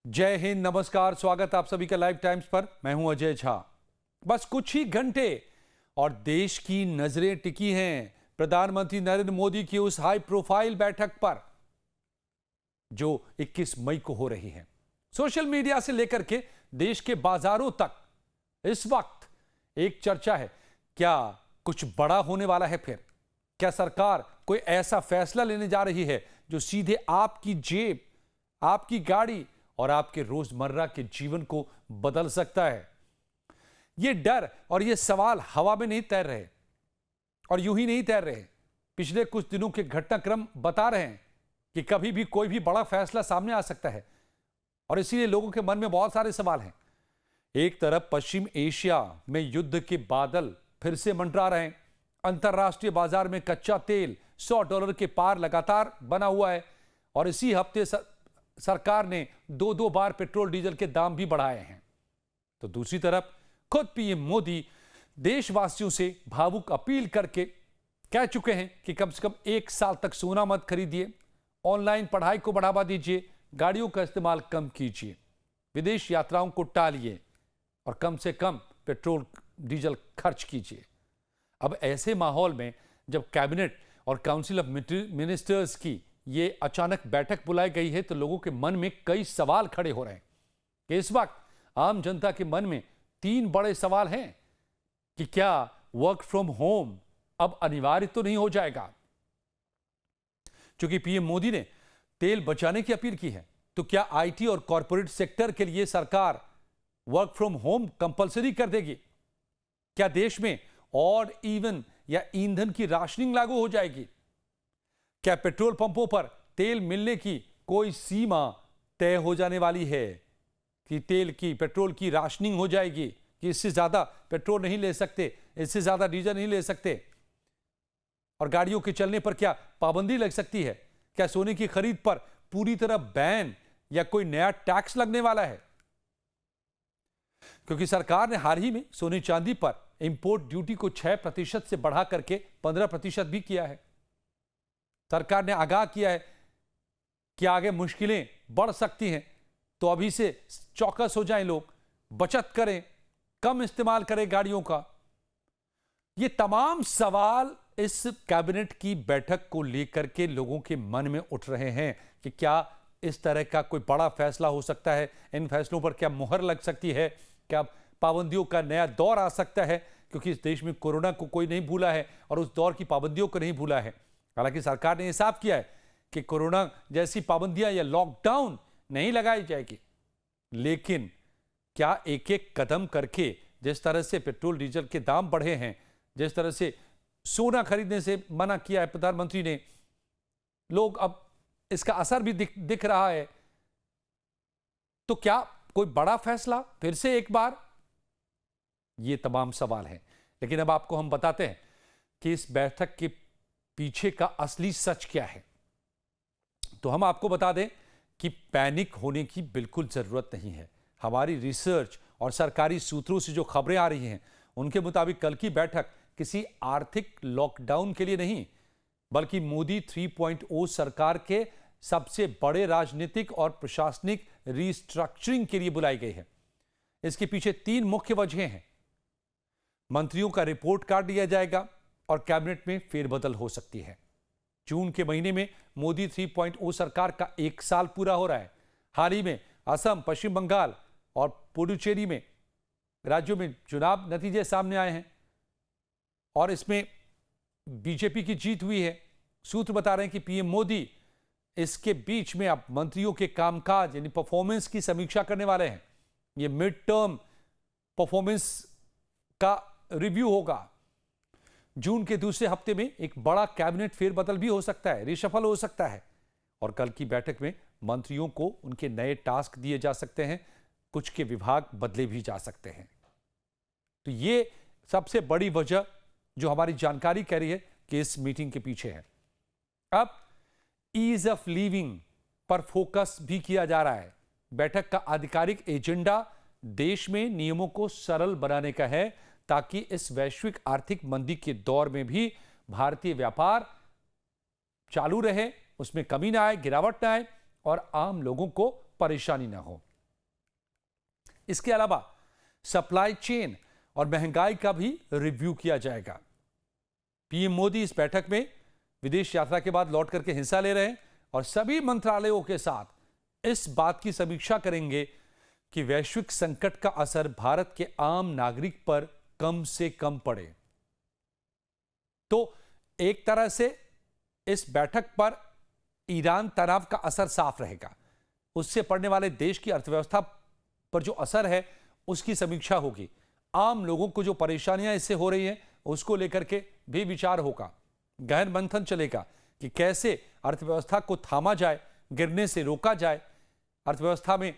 जय हिंद, नमस्कार, स्वागत आप सभी का लाइव टाइम्स पर। मैं हूं अजय झा। बस कुछ ही घंटे और देश की नजरें टिकी हैं प्रधानमंत्री नरेंद्र मोदी की उस हाई प्रोफाइल बैठक पर जो 21 मई को हो रही है। सोशल मीडिया से लेकर के देश के बाजारों तक इस वक्त एक चर्चा है, क्या कुछ बड़ा होने वाला है फिर? क्या सरकार कोई ऐसा फैसला लेने जा रही है जो सीधे आपकी जेब, आपकी गाड़ी और आपके रोजमर्रा के जीवन को बदल सकता है? यह डर और यह सवाल हवा में नहीं तैर रहे और यूं ही नहीं तैर रहे। पिछले कुछ दिनों के घटनाक्रम बता रहे हैं कि कभी भी कोई भी बड़ा फैसला सामने आ सकता है और इसीलिए लोगों के मन में बहुत सारे सवाल हैं। एक तरफ पश्चिम एशिया में युद्ध के बादल फिर से मंडरा रहे हैं। अंतर्राष्ट्रीय बाजार में कच्चा तेल $100 के पार लगातार बना हुआ है और इसी हफ्ते सरकार ने दो बार पेट्रोल डीजल के दाम भी बढ़ाए हैं। तो दूसरी तरफ खुद पीएम मोदी देशवासियों से भावुक अपील करके कह चुके हैं कि कम से कम 1 साल तक सोना मत खरीदिए, ऑनलाइन पढ़ाई को बढ़ावा दीजिए, गाड़ियों का इस्तेमाल कम कीजिए, विदेश यात्राओं को टालिए और कम से कम पेट्रोल डीजल खर्च कीजिए। अब ऐसे माहौल में जब कैबिनेट और काउंसिल ऑफ मिनिस्टर्स की ये अचानक बैठक बुलाई गई है तो लोगों के मन में कई सवाल खड़े हो रहे हैं कि इस वक्त आम जनता के मन में 3 बड़े सवाल हैं कि क्या वर्क फ्रॉम होम अब अनिवार्य तो नहीं हो जाएगा? क्योंकि पीएम मोदी ने तेल बचाने की अपील की है, तो क्या आईटी और कॉरपोरेट सेक्टर के लिए सरकार वर्क फ्रॉम होम कंपलसरी कर देगी? क्या देश में ऑड इवन या ईंधन की राशनिंग लागू हो जाएगी? क्या पेट्रोल पंपों पर तेल मिलने की कोई सीमा तय हो जाने वाली है कि पेट्रोल की राशनिंग हो जाएगी कि इससे ज्यादा पेट्रोल नहीं ले सकते, इससे ज्यादा डीजल नहीं ले सकते? और गाड़ियों के चलने पर क्या पाबंदी लग सकती है? क्या सोने की खरीद पर पूरी तरह बैन या कोई नया टैक्स लगने वाला है? क्योंकि सरकार ने हाल ही में सोने चांदी पर इंपोर्ट ड्यूटी को 6% से बढ़ा करके 15% भी किया है। सरकार ने आगाह किया है कि आगे मुश्किलें बढ़ सकती हैं, तो अभी से चौकस हो जाएं, लोग बचत करें, कम इस्तेमाल करें गाड़ियों का। ये तमाम सवाल इस कैबिनेट की बैठक को लेकर के लोगों के मन में उठ रहे हैं कि क्या इस तरह का कोई बड़ा फैसला हो सकता है? इन फैसलों पर क्या मुहर लग सकती है? क्या पाबंदियों का नया दौर आ सकता है? क्योंकि इस देश में कोरोना को कोई नहीं भूला है और उस दौर की पाबंदियों को नहीं भूला है। हालांकि सरकार ने यह साफ किया है कि कोरोना जैसी पाबंदियां या लॉकडाउन नहीं लगाई जाएगी, लेकिन क्या एक एक कदम करके जिस तरह से पेट्रोल डीजल के दाम बढ़े हैं, जिस तरह से सोना खरीदने से मना किया है प्रधानमंत्री ने, लोग अब इसका असर भी दिख रहा है। तो क्या कोई बड़ा फैसला फिर से एक बार? ये तमाम सवाल हैं। लेकिन अब आपको हम बताते हैं कि इस बैठक के पीछे का असली सच क्या है। तो हम आपको बता दें कि पैनिक होने की बिल्कुल जरूरत नहीं है। हमारी रिसर्च और सरकारी सूत्रों से जो खबरें आ रही हैं उनके मुताबिक कल की बैठक किसी आर्थिक लॉकडाउन के लिए नहीं, बल्कि मोदी 3.0 सरकार के सबसे बड़े राजनीतिक और प्रशासनिक रीस्ट्रक्चरिंग के लिए बुलाई गई है। इसके पीछे 3 मुख्य वजहें हैं। मंत्रियों का रिपोर्ट कार्ड लिया जाएगा और कैबिनेट में फेरबदल हो सकती है। जून के महीने में मोदी 3.0 सरकार का 1 साल पूरा हो रहा है। हाल ही में असम, पश्चिम बंगाल और पुडुचेरी में राज्यों में चुनाव नतीजे सामने आए हैं और इसमें बीजेपी की जीत हुई है। सूत्र बता रहे हैं कि पीएम मोदी इसके बीच में अब मंत्रियों के कामकाज यानी परफॉर्मेंस की समीक्षा करने वाले हैं। यह मिड टर्म परफॉर्मेंस का रिव्यू होगा। जून के दूसरे हफ्ते में एक बड़ा कैबिनेट फेरबदल भी हो सकता है, रिशफल हो सकता है और कल की बैठक में मंत्रियों को उनके नए टास्क दिए जा सकते हैं, कुछ के विभाग बदले भी जा सकते हैं। तो ये सबसे बड़ी वजह जो हमारी जानकारी कह रही है कि इस मीटिंग के पीछे है। अब ईज ऑफ लिविंग पर फोकस भी किया जा रहा है। बैठक का आधिकारिक एजेंडा देश में नियमों को सरल बनाने का है ताकि इस वैश्विक आर्थिक मंदी के दौर में भी भारतीय व्यापार चालू रहे, उसमें कमी ना आए, गिरावट ना आए और आम लोगों को परेशानी ना हो। इसके अलावा सप्लाई चेन और महंगाई का भी रिव्यू किया जाएगा। पीएम मोदी इस बैठक में विदेश यात्रा के बाद लौट करके हिस्सा ले रहे हैं और सभी मंत्रालयों के साथ इस बात की समीक्षा करेंगे कि वैश्विक संकट का असर भारत के आम नागरिक पर कम से कम पड़े। तो एक तरह से इस बैठक पर ईरान तनाव का असर साफ रहेगा, उससे पड़ने वाले देश की अर्थव्यवस्था पर जो असर है उसकी समीक्षा होगी। आम लोगों को जो परेशानियां इससे हो रही हैं उसको लेकर के भी विचार होगा, गहन मंथन चलेगा कि कैसे अर्थव्यवस्था को थामा जाए, गिरने से रोका जाए, अर्थव्यवस्था में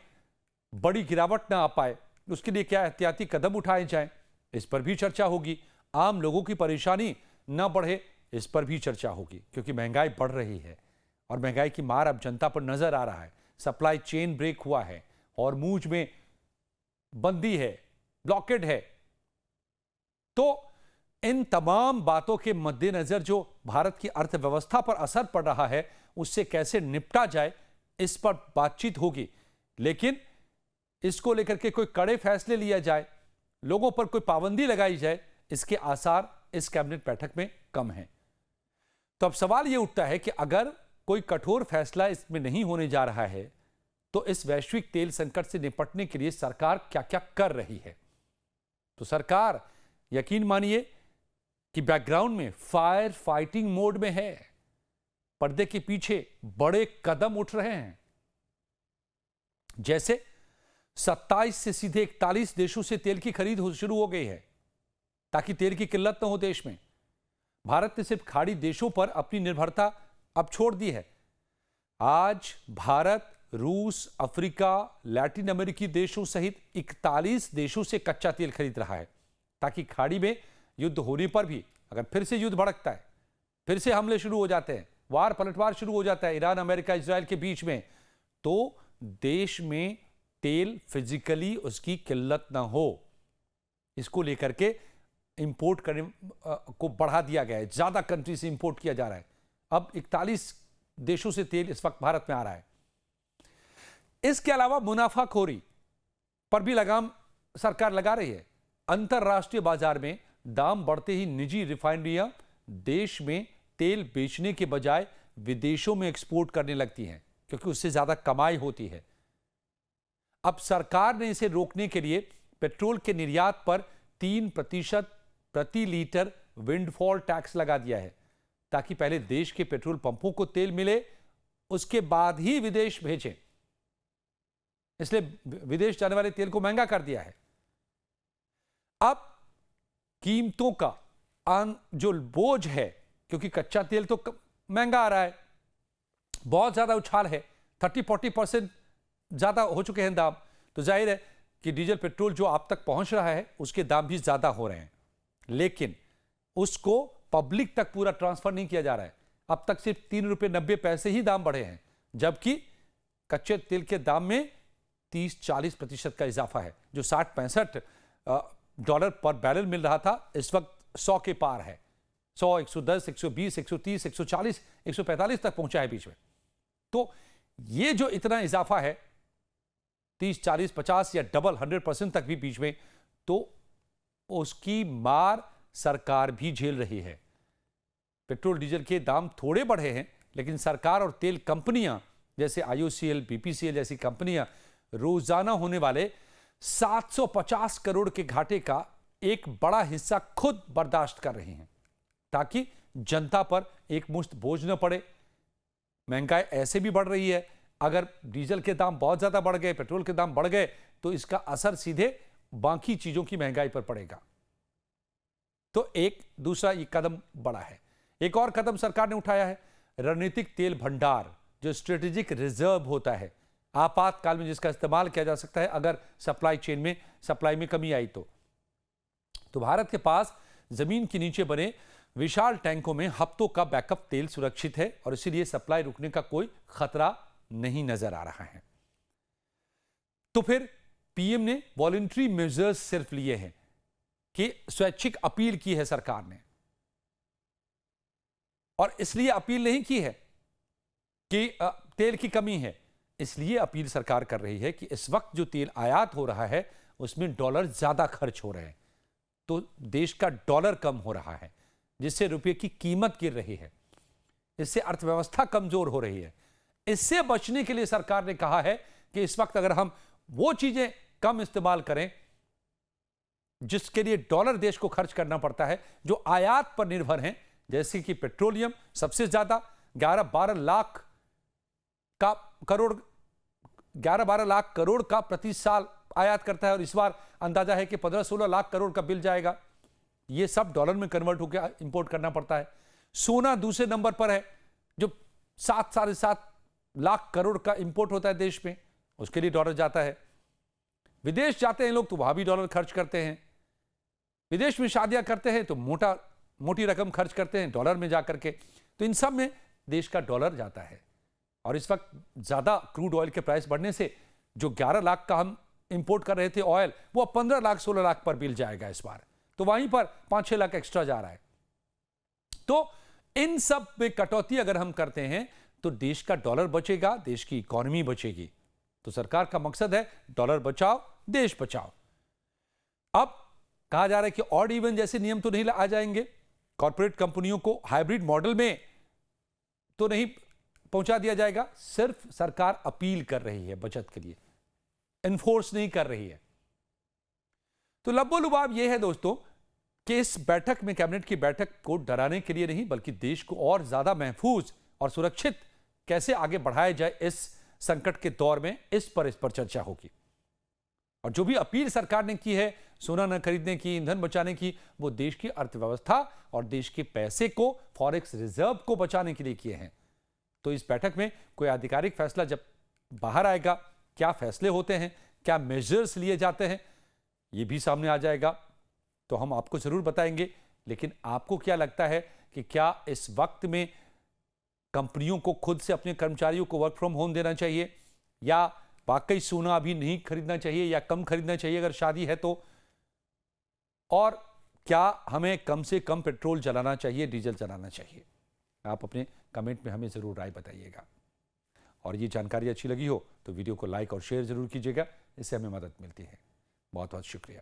बड़ी गिरावट ना आ पाए, उसके लिए क्या एहतियाती कदम उठाए जाएं, इस पर भी चर्चा होगी। आम लोगों की परेशानी ना बढ़े, इस पर भी चर्चा होगी, क्योंकि महंगाई बढ़ रही है और महंगाई की मार अब जनता पर नजर आ रहा है। सप्लाई चेन ब्रेक हुआ है, हॉर्मुज में बंदी है, ब्लॉकेड है। तो इन तमाम बातों के मद्देनजर जो भारत की अर्थव्यवस्था पर असर पड़ रहा है उससे कैसे निपटा जाए, इस पर बातचीत होगी। लेकिन इसको लेकर के कोई कड़े फैसले लिया जाए, लोगों पर कोई पाबंदी लगाई जाए, इसके आसार इस कैबिनेट बैठक में कम हैं। तो अब सवाल यह उठता है कि अगर कोई कठोर फैसला इसमें नहीं होने जा रहा है तो इस वैश्विक तेल संकट से निपटने के लिए सरकार क्या क्या कर रही है। तो सरकार, यकीन मानिए कि बैकग्राउंड में फायर फाइटिंग मोड में है, पर्दे के पीछे बड़े कदम उठ रहे हैं। जैसे 27 से सीधे 41 देशों से तेल की खरीद शुरू हो गई है ताकि तेल की किल्लत न हो देश में। भारत ने सिर्फ खाड़ी देशों पर अपनी निर्भरता अब छोड़ दी है। आज भारत रूस, अफ्रीका, लैटिन अमेरिकी देशों सहित 41 देशों से कच्चा तेल खरीद रहा है ताकि खाड़ी में युद्ध होने पर भी, अगर फिर से युद्ध भड़कता है, फिर से हमले शुरू हो जाते हैं, वार पलटवार शुरू हो जाता है ईरान, अमेरिका, इजराइल के बीच में, तो देश में तेल फिजिकली उसकी किल्लत ना हो, इसको लेकर के इंपोर्ट करने को बढ़ा दिया गया है। ज्यादा कंट्री से इंपोर्ट किया जा रहा है। अब 41 देशों से तेल इस वक्त भारत में आ रहा है। इसके अलावा मुनाफाखोरी पर भी लगाम सरकार लगा रही है। अंतरराष्ट्रीय बाजार में दाम बढ़ते ही निजी रिफाइनरियां देश में तेल बेचने के बजाय विदेशों में एक्सपोर्ट करने लगती हैं, क्योंकि उससे ज्यादा कमाई होती है। अब सरकार ने इसे रोकने के लिए पेट्रोल के निर्यात पर 3% प्रति लीटर विंडफॉल टैक्स लगा दिया है, ताकि पहले देश के पेट्रोल पंपों को तेल मिले, उसके बाद ही विदेश भेजें। इसलिए विदेश जाने वाले तेल को महंगा कर दिया है। अब कीमतों का जो बोझ है, क्योंकि कच्चा तेल तो महंगा आ रहा है, बहुत ज्यादा उछाल है, 30-40% ज्यादा हो चुके हैं दाम, तो जाहिर है कि डीजल पेट्रोल जो आप तक पहुंच रहा है उसके दाम भी ज्यादा हो रहे हैं, लेकिन उसको पब्लिक तक पूरा ट्रांसफर नहीं किया जा रहा है। अब तक सिर्फ 3 रुपये 90 पैसे ही दाम बढ़े हैं, जबकि कच्चे तेल के दाम में 30-40% का इजाफा है। जो 60-65 डॉलर पर बैरल मिल रहा था, इस वक्त 100 के पार है। 100, 110, 120, 130, 140, 145 तक पहुंचा है बीच में। तो ये जो इतना इजाफा है 30, 40, 50 या डबल 100% तक भी बीच में, तो उसकी मार सरकार भी झेल रही है। पेट्रोल डीजल के दाम थोड़े बढ़े हैं, लेकिन सरकार और तेल कंपनियां जैसे IOCL, BPCL जैसी कंपनियां रोजाना होने वाले 750 करोड़ के घाटे का एक बड़ा हिस्सा खुद बर्दाश्त कर रही हैं, ताकि जनता पर एक मुश्त बोझ न पड़े। महंगाई ऐसे भी बढ़ रही है, अगर डीजल के दाम बहुत ज्यादा बढ़ गए, पेट्रोल के दाम बढ़ गए, तो इसका असर सीधे बाकी चीजों की महंगाई पर पड़ेगा। तो एक दूसरा ये कदम बड़ा है। एक और कदम सरकार ने उठाया है, रणनीतिक तेल भंडार, जो स्ट्रेटेजिक रिजर्व होता है, आपातकाल में जिसका इस्तेमाल किया जा सकता है अगर सप्लाई में कमी आई तो भारत के पास जमीन के नीचे बने विशाल टैंकों में हफ्तों का बैकअप तेल सुरक्षित है और इसीलिए सप्लाई रुकने का कोई खतरा नहीं नजर आ रहा है। तो फिर पीएम ने वॉलंटरी मेजर्स सिर्फ लिए हैं कि स्वैच्छिक अपील की है सरकार ने, और इसलिए अपील नहीं की है कि तेल की कमी है, इसलिए अपील सरकार कर रही है कि इस वक्त जो तेल आयात हो रहा है उसमें डॉलर ज्यादा खर्च हो रहे हैं, तो देश का डॉलर कम हो रहा है, जिससे रुपये की कीमत गिर रही है, इससे अर्थव्यवस्था कमजोर हो रही है। इससे बचने के लिए सरकार ने कहा है कि इस वक्त अगर हम वो चीजें कम इस्तेमाल करें जिसके लिए डॉलर देश को खर्च करना पड़ता है, जो आयात पर निर्भर हैं, जैसे कि पेट्रोलियम सबसे ज्यादा 11-12 लाख करोड़ का प्रति साल आयात करता है, और इस बार अंदाजा है कि 15-16 लाख करोड़ का बिल जाएगा। यह सब डॉलर में कन्वर्ट होकर इंपोर्ट करना पड़ता है। सोना दूसरे नंबर पर है, जो 7-7.5 लाख करोड़ का इंपोर्ट होता है देश में, उसके लिए डॉलर जाता है। विदेश जाते हैं लोग तो वहां भी डॉलर खर्च करते हैं। विदेश में शादियां करते हैं तो मोटी रकम खर्च करते हैं डॉलर में जाकर के, तो इन सब में देश का डॉलर जाता है। और इस वक्त ज्यादा क्रूड ऑयल के प्राइस बढ़ने से जो 11 लाख का हम इंपोर्ट कर रहे थे ऑयल, वो 15 लाख 16 लाख पर बिल जाएगा इस बार, तो वहीं पर 5-6 लाख एक्स्ट्रा जा रहा है। तो इन सब में कटौती अगर हम करते हैं तो देश का डॉलर बचेगा, देश की इकोनॉमी बचेगी। तो सरकार का मकसद है डॉलर बचाओ देश बचाओ। अब कहा जा रहा है कि ऑड इवन जैसे नियम तो नहीं आ जाएंगे, कॉर्पोरेट कंपनियों को हाइब्रिड मॉडल में तो नहीं पहुंचा दिया जाएगा, सिर्फ सरकार अपील कर रही है बचत के लिए, इन्फोर्स नहीं कर रही है। तो लब्बो-लुबाब यह है दोस्तों कि इस बैठक में, कैबिनेट की बैठक को डराने के लिए नहीं, बल्कि देश को और ज्यादा महफूज और सुरक्षित कैसे आगे बढ़ाया जाए इस संकट के दौर में, इस पर चर्चा होगी। और जो भी अपील सरकार ने की है सोना न खरीदने की, ईंधन बचाने की, वो देश की अर्थव्यवस्था और देश के पैसे को, फॉरेक्स रिजर्व को बचाने के लिए किए हैं। तो इस बैठक में कोई आधिकारिक फैसला जब बाहर आएगा, क्या फैसले होते हैं, क्या मेजर्स लिए जाते हैं, ये भी सामने आ जाएगा, तो हम आपको जरूर बताएंगे। लेकिन आपको क्या लगता है कि क्या इस वक्त में कंपनियों को खुद से अपने कर्मचारियों को वर्क फ्रॉम होम देना चाहिए, या वाकई सोना अभी नहीं खरीदना चाहिए, या कम खरीदना चाहिए अगर शादी है तो? और क्या हमें कम से कम पेट्रोल जलाना चाहिए, डीजल जलाना चाहिए? आप अपने कमेंट में हमें जरूर राय बताइएगा। और ये जानकारी अच्छी लगी हो तो वीडियो को लाइक और शेयर जरूर कीजिएगा, इससे हमें मदद मिलती है। बहुत बहुत शुक्रिया।